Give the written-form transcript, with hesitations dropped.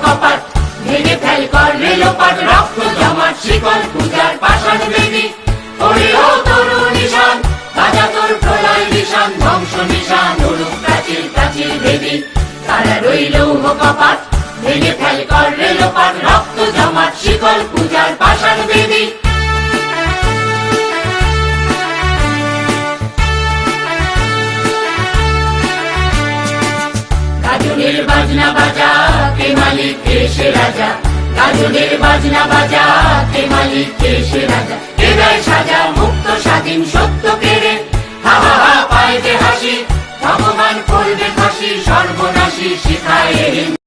কপাট, ভেঙে ফেল কর রেলোপাট, রক্ত জমাট শিকল পূজার পাষাণ বেদী। ওরে ও তরু নিশান, বাজা তোর প্রলয় নিশান, ধ্বংস নিশান উড়ুক প্রাচীর প্রাচীর ভেদী। তারা রইল কপাট, ভেঙে ফেল কর রেলোপাট, রক্ত জমাট শিকল পূজার পাষাণ বেদী। গাজনের বাজনা বাজা, কে মালিক কে সে রাজা, গাজনের বাজনা বাজা, কে মালিক কে সে রাজা। কে দেয় সাজা মুক্ত স্বাধীন সত্য কেড়ে, হা হা হা পায় যে হাসি, ভগবান করবে ফাঁসি, সর্বনাশী শিখায়